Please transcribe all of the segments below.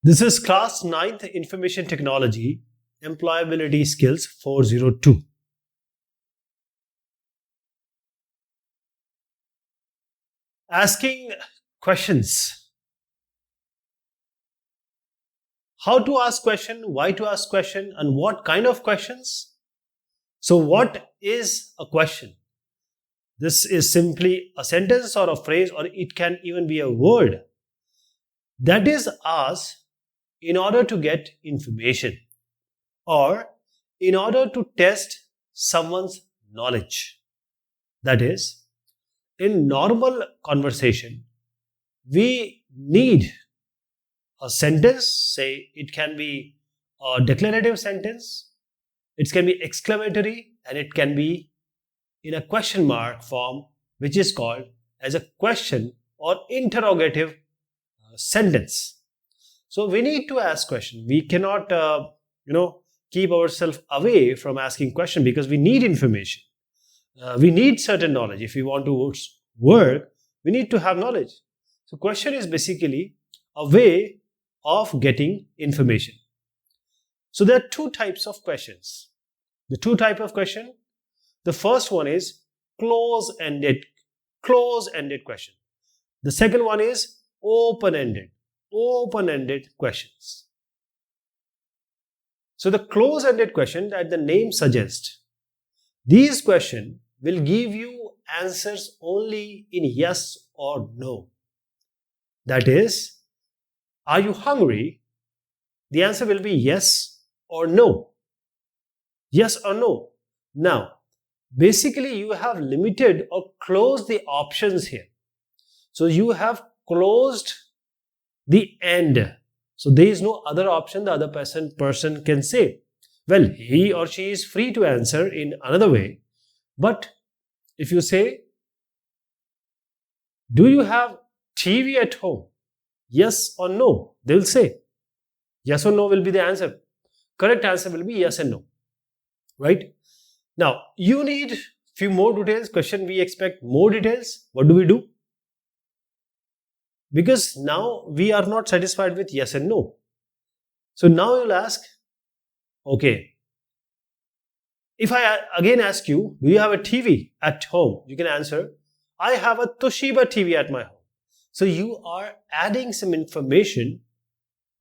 This is class 9th Information Technology Employability Skills 402. Asking questions. How to ask question, why to ask question, and what kind of questions? So what is a question? This is simply a sentence or a phrase, or it can even be a word that is asked in order to get information or in order to test someone's knowledge. That is, in normal conversation, we need a sentence, say it can be a declarative sentence, it can be exclamatory, and it can be in a question mark form, which is called as a question or interrogative sentence. So we need to ask question. We cannot, keep ourselves away from asking question because we need information. We need certain knowledge. If we want to work, we need to have knowledge. So question is basically a way of getting information. So there are two types of questions. The two types of question. The first one is close-ended question. The second one is open-ended questions. So the close-ended question that the name suggests, these questions will give you answers only in yes or no. That is, are you hungry? The answer will be yes or no. Yes or no. Now, basically you have limited or closed the options here. So you have closed the end. So there is no other option the other person can say. Well, he or she is free to answer in another way. But if you say, do you have TV at home? Yes or no? They will say. Yes or no will be the answer. Correct answer will be yes and no. Right? Now, you need few more details. Question, we expect more details. What do we do? Because now we are not satisfied with yes and no. So now you'll ask, okay, if I again ask you, do you have a TV at home? You can answer, I have a Toshiba TV at my home. So you are adding some information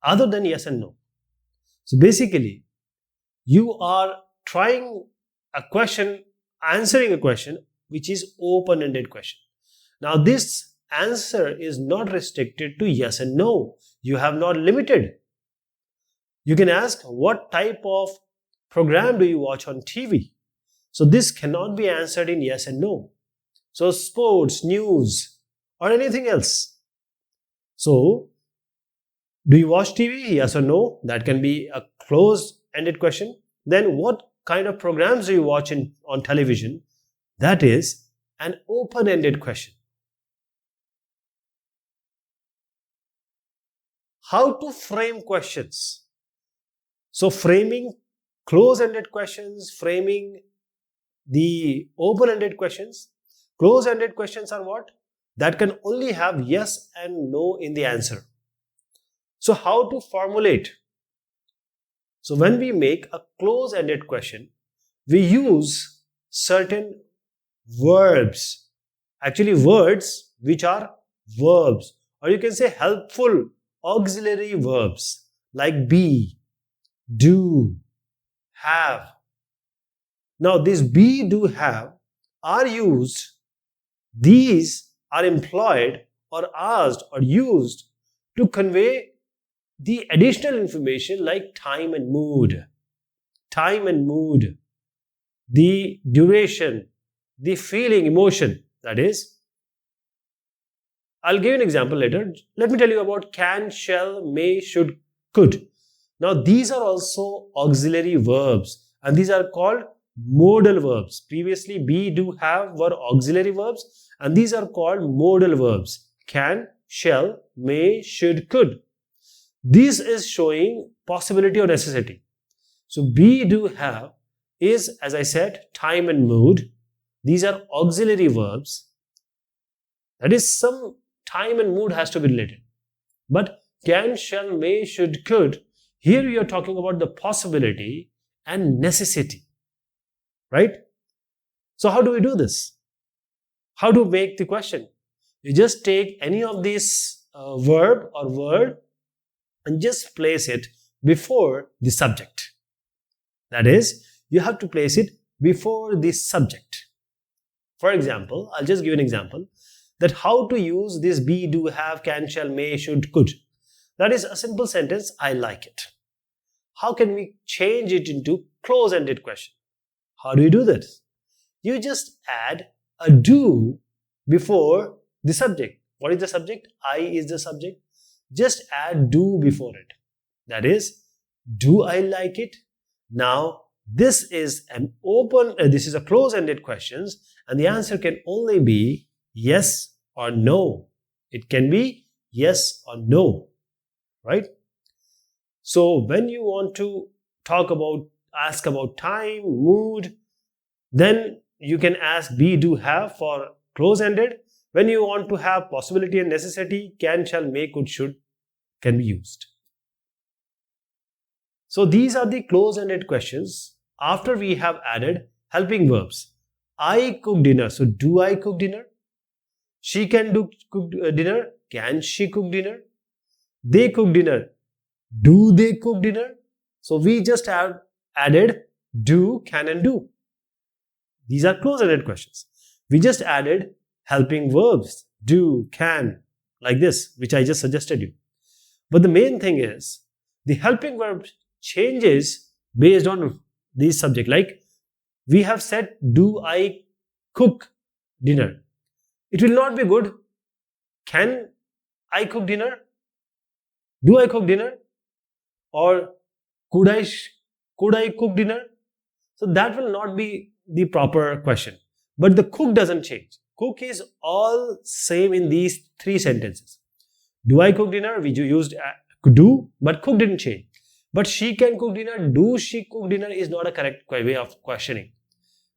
other than yes and no. So basically, you are trying a question, answering a question which is open-ended question. Now this answer is not restricted to yes and no. You have not limited. You can ask, what type of program do you watch on TV? So this cannot be answered in yes and no. So sports, news, or anything else. So, do you watch TV? Yes or no? That can be a closed-ended question. Then what kind of programs do you watch on television? That is an open-ended question. How to frame questions? So framing close-ended questions, framing the open-ended questions. Close-ended questions are what? That can only have yes and no in the answer. So how to formulate? So when we make a close-ended question, we use certain verbs. Actually words which are verbs, or you can say helpful auxiliary verbs like be, do, have. Now these be, do, have are used, these are employed or asked or used to convey the additional information like time and mood, the duration, the feeling, emotion. That is, I'll give you an example later. Let me tell you about can, shall, may, should, could. Now these are also auxiliary verbs and these are called modal verbs. Previously be, do, have were auxiliary verbs and these are called modal verbs. Can, shall, may, should, could. This is showing possibility or necessity. So be, do, have is, as I said, time and mood. These are auxiliary verbs. That is, some time and mood has to be related. But can, shall, may, should, could. Here we are talking about the possibility and necessity, right? So how do we do this? How to make the question? You just take any of these verb or word and just place it before the subject. That is, you have to place it before the subject. For example, I'll just give an example that how to use this be, do, have, can, shall, may, should, could. That is a simple sentence, I like it. How can we change it into close-ended question? How do you do this? You just add a do before the subject. What is the subject? I is the subject. Just add do before it. That is, do I like it? Now, this is an this is a close-ended question, and the answer can only be yes or no. It can be yes or no, right? So when you want to ask about time, mood, then you can ask be, do, have for close-ended. When you want to have possibility and necessity, can, shall, may, could, should can be used. So these are the close-ended questions after we have added helping verbs. I cook dinner. So do I cook dinner? She can cook dinner. Can she cook dinner? They cook dinner. Do they cook dinner? So we just have added do, can and do. These are close-ended questions. We just added helping verbs, do, can, like this, which I just suggested you. But the main thing is, the helping verb changes based on the subject. Like, we have said, do I cook dinner? It will not be good. Can I cook dinner? Do I cook dinner? Or could I cook dinner? So that will not be the proper question. But the cook doesn't change. Cook is all same in these three sentences. Do I cook dinner? We used do, but cook didn't change. But she can cook dinner. Do she cook dinner is not a correct way of questioning.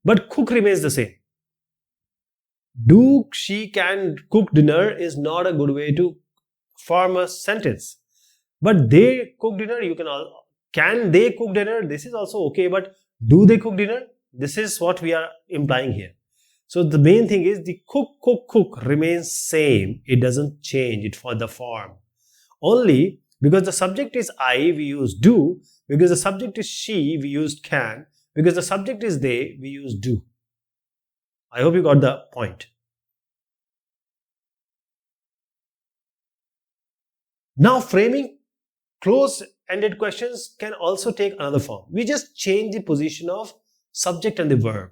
But cook remains the same. Do she can cook dinner is not a good way to form a sentence. But they cook dinner, can they cook dinner? This is also okay, but do they cook dinner? This is what we are implying here. So the main thing is the cook remains same. It doesn't change it for the form. Only because the subject is I, we use do. Because the subject is she, we use can. Because the subject is they, we use do. I hope you got the point. Now, framing close-ended questions can also take another form. We just change the position of subject and the verb.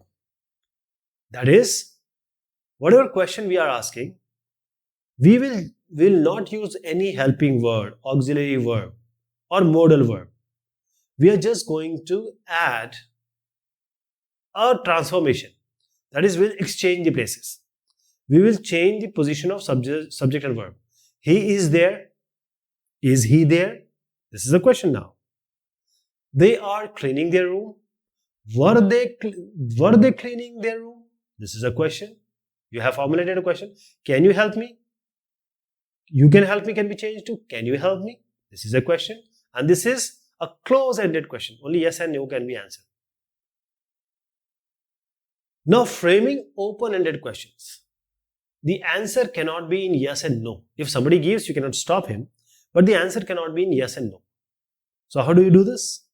That is, whatever question we are asking, we will not use any helping word, auxiliary verb, or modal verb. We are just going to add a transformation. That is, we'll exchange the places. We will change the position of subject and verb. He is there. Is he there? This is a question now. They are cleaning their room. Were they cleaning their room? This is a question. You have formulated a question. Can you help me? You can help me can be changed to can you help me? This is a question. And this is a close-ended question. Only yes and no can be answered. Now, framing open-ended questions. The answer cannot be in yes and no. If somebody gives, you cannot stop him. But the answer cannot be in yes and no. So how do you do this?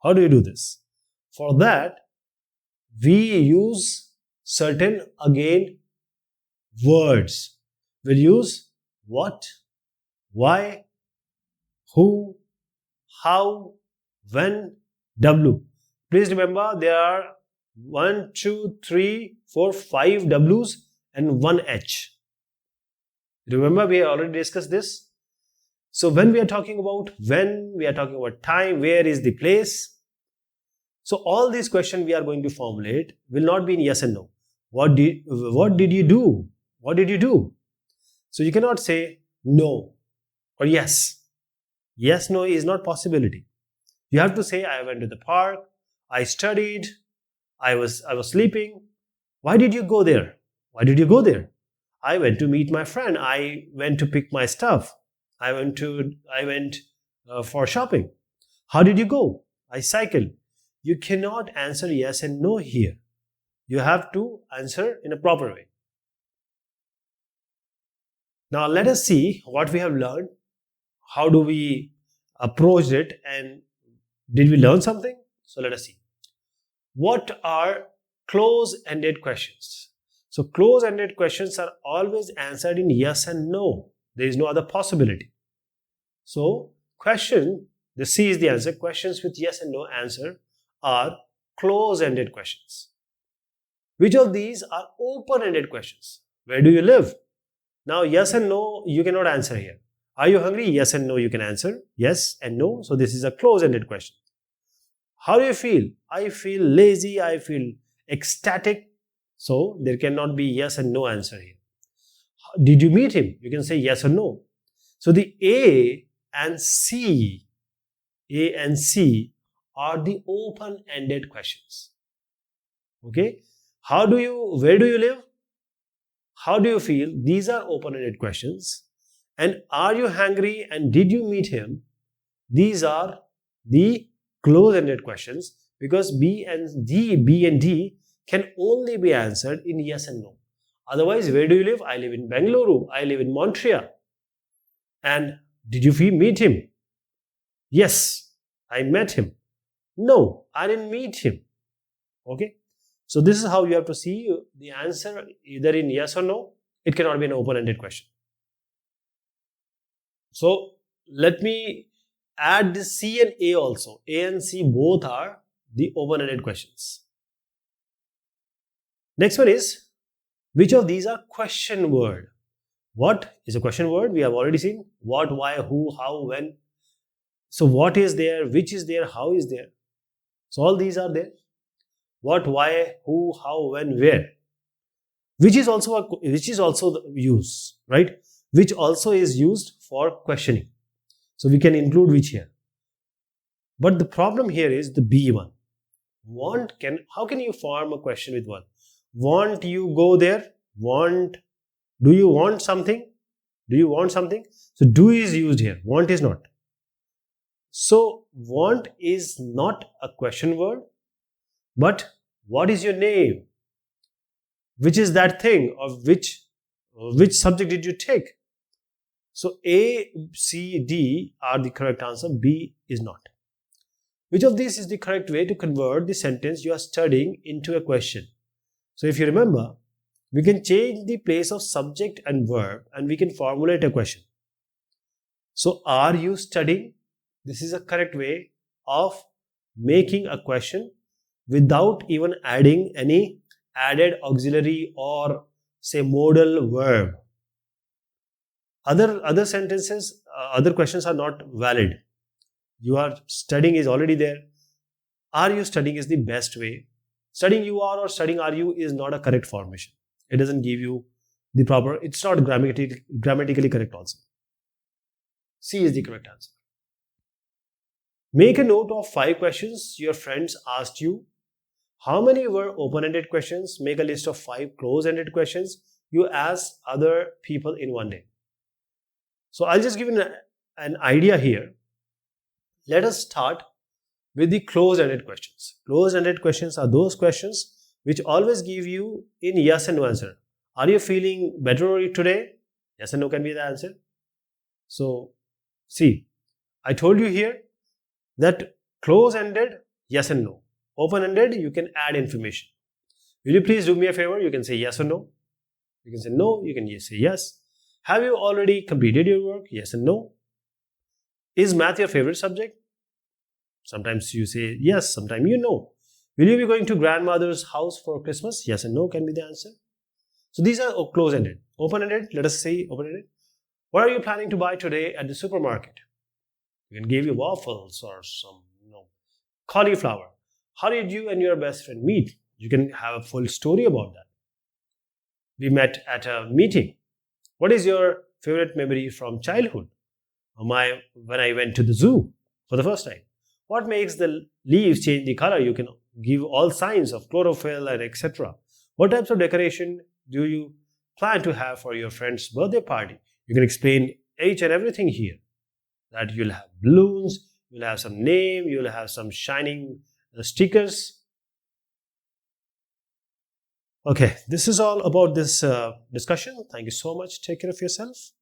How do you do this? For that, we use certain, again, words. We'll use what, why, who, how, when, W. Please remember there are 1, 2, 3, 4, 5 W's and 1 H. Remember we already discussed this. So when we are talking about when, we are talking about time, where is the place. So all these questions we are going to formulate will not be in yes and no. What did you do? What did you do? So you cannot say no or yes. Yes, no is not possibility. You have to say I went to the park, I studied, I was sleeping. Why did you go there? Why did you go there? I went to meet my friend. I went to pick my stuff. I went for shopping. How did you go? I cycled. You cannot answer yes and no here. You have to answer in a proper way. Now let us see what we have learned. How do we approach it, and did we learn something? So let us see. What are close-ended questions? So close-ended questions are always answered in yes and no. There is no other possibility. So question, the C is the answer. Questions with yes and no answer are close-ended questions. Which of these are open-ended questions? Where do you live? Now yes and no you cannot answer here. Are you hungry? Yes and no you can answer. Yes and no. So this is a close-ended question. How do you feel? I feel lazy. I feel ecstatic. So there cannot be yes and no answer here. Did you meet him? You can say yes or no. So the A and C are the open-ended questions. Okay. Where do you live? How do you feel? These are open-ended questions. And are you hungry and did you meet him? These are the close-ended questions, because B and D can only be answered in yes and no. Otherwise, where do you live? I live in Bengaluru. I live in Montreal. And did you meet him? Yes, I met him. No, I didn't meet him. Okay. So this is how you have to see the answer either in yes or no. It cannot be an open-ended question. So let me add the C and A also. A and C both are the open-ended questions. Next one is, which of these are question word? What is a question word? We have already seen what, why, who, how, when. So what is there, which is there, how is there. So all these are there. What, why, who, how, when, where. Which is also the use, right? Which also is used for questioning. So we can include which here. But the problem here is the B one. How can you form a question with one? Want you go there? Do you want something? Do you want something? So do is used here. Want is not. So want is not a question word. But what is your name? Which is that thing? Of which subject did you take? So A, C, D are the correct answer. B is not. Which of these is the correct way to convert the sentence you are studying into a question? So if you remember, we can change the place of subject and verb and we can formulate a question. So are you studying? This is a correct way of making a question without even adding any added auxiliary or say modal verb. Other sentences, other questions are not valid. You are studying is already there. Are you studying is the best way. Studying you are or studying are you is not a correct formation. It doesn't give you the proper, it's not grammatically correct also. C is the correct answer. Make a note of 5 questions your friends asked you. How many were open-ended questions? Make a list of 5 close-ended questions you asked other people in one day. So I'll just give you an idea here. Let us start with the close-ended questions. Close-ended questions are those questions which always give you in yes and no answer. Are you feeling better today? Yes and no can be the answer. So see, I told you here that close-ended, yes and no. Open-ended, you can add information. Will you please do me a favor? You can say yes or no. You can say no, you can say yes. Have you already completed your work? Yes and no. Is math your favorite subject? Sometimes you say yes, sometimes you know. Will you be going to grandmother's house for Christmas? Yes and no can be the answer. So these are close-ended. Open-ended, let us say open-ended. What are you planning to buy today at the supermarket? You can give you waffles or some cauliflower. How did you and your best friend meet? You can have a full story about that. We met at a meeting. What is your favorite memory from childhood? When I went to the zoo for the first time. What makes the leaves change the color? You can give all signs of chlorophyll and etc. What types of decoration do you plan to have for your friend's birthday party? You can explain each and everything here. That you'll have balloons, you'll have some name, you'll have some shining stickers. Okay, this is all about this discussion. Thank you so much. Take care of yourself.